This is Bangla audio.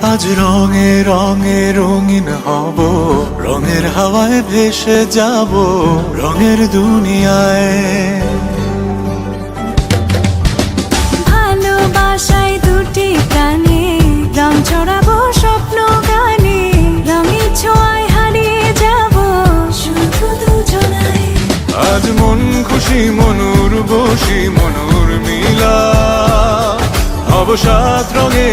আজ রঙে রঙে রঙিন হব, রঙের হাওয়ায় ভেসে যাব রঙের দুনিয়ায়। ভালোবাসায় দুটি প্রাণে রং ছড়াবো স্বপ্ন গানে, রঙের ছোঁয়ায় হারিয়ে যাব শুধু দুজনায়। আজ মন খুশি মনুর বসি মনুর মিলা, হব সাত রঙে